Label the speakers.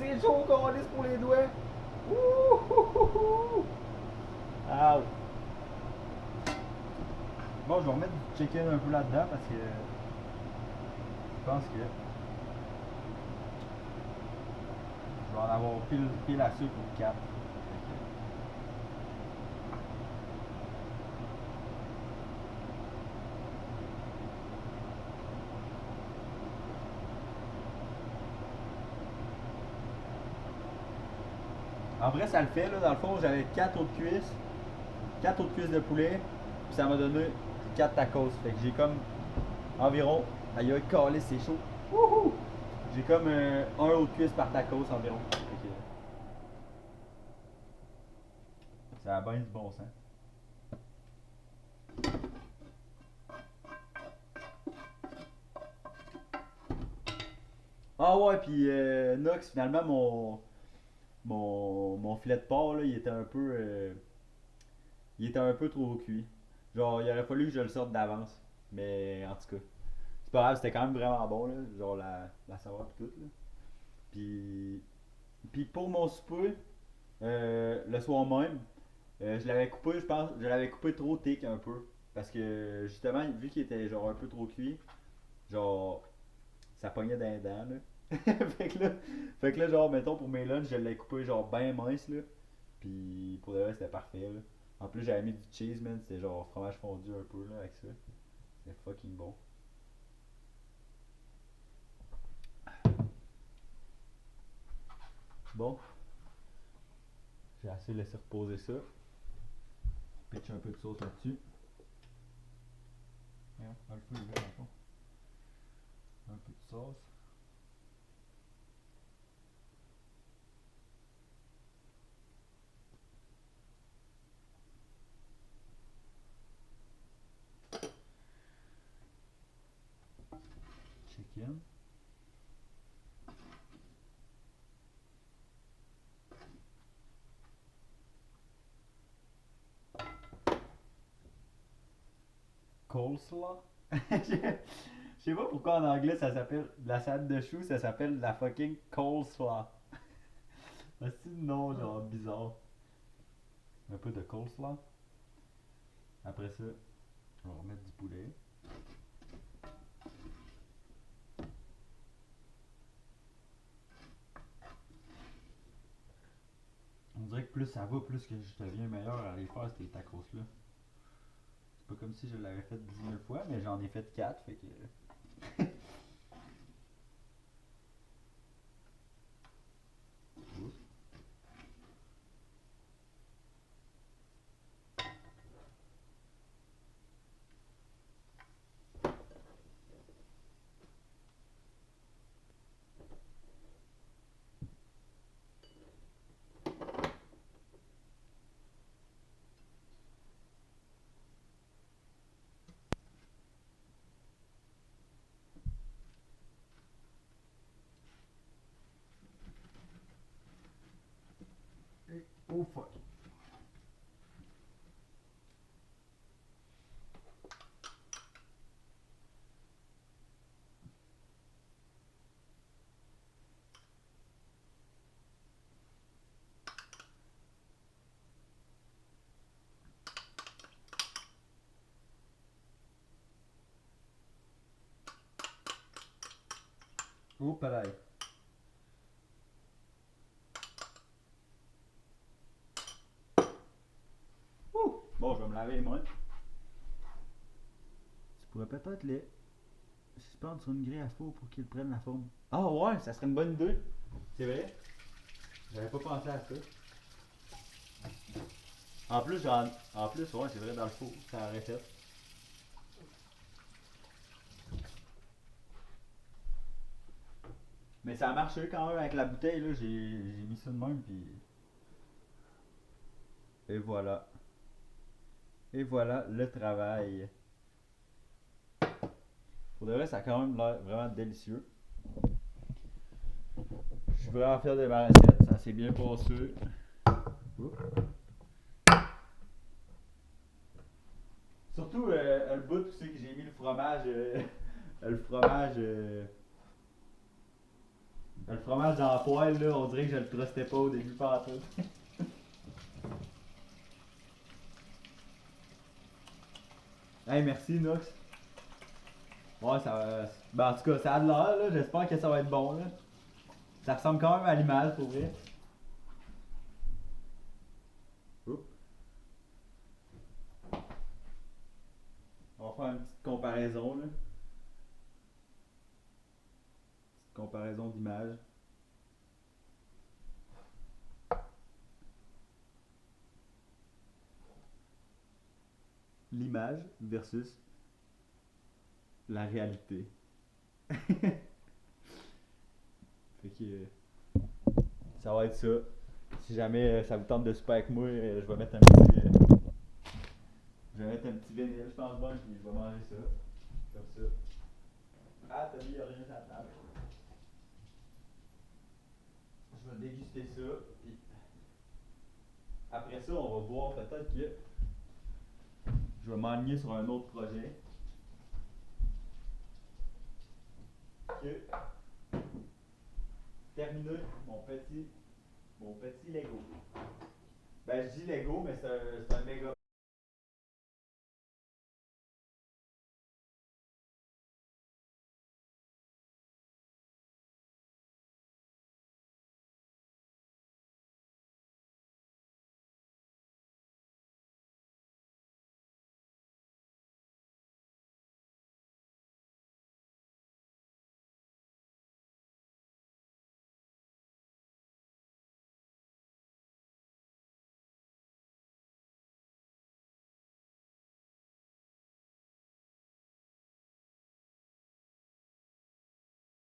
Speaker 1: c'est chaud qu'on lisse pour les doigts. Ouh, ouh, ouh, ouh. Ah, bon, je vais remettre du chicken un peu là-dedans parce que je pense que je vais en avoir pile à sucre pour 4. En vrai, ça le fait. Là, dans le fond, j'avais 4 autres cuisses de poulet. Puis ça m'a donné 4 tacos. Fait que j'ai comme environ. Aïe, calé, c'est chaud. Wouhou! J'ai comme un autre cuisse par tacos environ. Fait que ça a bien du bon sens. Ah ouais, puis Nox, finalement, mon filet de porc, là, il était un peu trop cuit. Genre, il aurait fallu que je le sorte d'avance. Mais en tout cas, c'est pas grave, c'était quand même vraiment bon, là. Genre, la saveur pis tout, là. Puis, puis pour mon souper, le soir même, je l'avais coupé, je pense, je l'avais coupé trop thick un peu. Parce que, justement, vu qu'il était genre un peu trop cuit, genre, ça pognait dans les dents, là. fait que là, genre, mettons, pour mes lunchs, je l'ai coupé genre bien mince, là. Puis pour le reste, c'était parfait, là. En plus, j'avais mis du cheese, man. C'était genre fromage fondu un peu, là, avec ça. C'était fucking bon. Bon, j'ai assez laissé reposer ça. Pitch un peu de sauce là-dessus. Regarde, le feu, là, dans le fond. Un peu de sauce. Chicken. Coleslaw. Je sais pas pourquoi en anglais ça s'appelle la salade de choux, ça s'appelle la fucking coleslaw. C'est un nom genre bizarre. Un peu de coleslaw. Après ça, on va remettre du poulet. On dirait que plus ça va, plus que je deviens meilleur à les faire ces tacos-là. C'est pas comme si je l'avais fait 10 000 fois, mais j'en ai fait 4, fait que. Oups. Oh fuck. Oh pareil. Ouh. Bon, je vais me laver les mains. Tu pourrais peut-être les suspendre sur une grille à four pour qu'ils prennent la forme. Ah ouais, ça serait une bonne idée. C'est vrai. J'avais pas pensé à ça. En plus, ouais, c'est vrai, dans le four, ça aurait fait. Mais ça a marché quand même avec la bouteille, là. J'ai mis ça de même, puis. Et voilà. Et voilà le travail. Pour de vrai, ça a quand même l'air vraiment délicieux. Je suis vraiment fier de ma recette. Ça s'est bien passé. Oups. Surtout le bout, tu sais, que j'ai mis le fromage. Le fromage Le fromage dans la poêle, là, on dirait que je le trustais pas au début, pas tout. Hey, merci, Nox. Ouais, ça va. Ben, en tout cas, ça a de l'air, là. J'espère que ça va être bon, là. Ça ressemble quand même à l'image, pour vrai. Oups. On va faire une petite comparaison, là. Petite comparaison d'image. L'image versus la réalité. Fait que ça va être ça. Si jamais ça vous tente de super avec moi, je vais mettre un petit. Je vais mettre un petit vinyle, je pense bon, puis je vais manger ça. Comme ça. Ah, t'as mis, y'a rien sur la table. Je vais déguster ça, puis après ça, on va voir peut-être que je vais m'enligner sur un autre projet. Que terminer mon petit Lego. Ben, je dis Lego, mais c'est un méga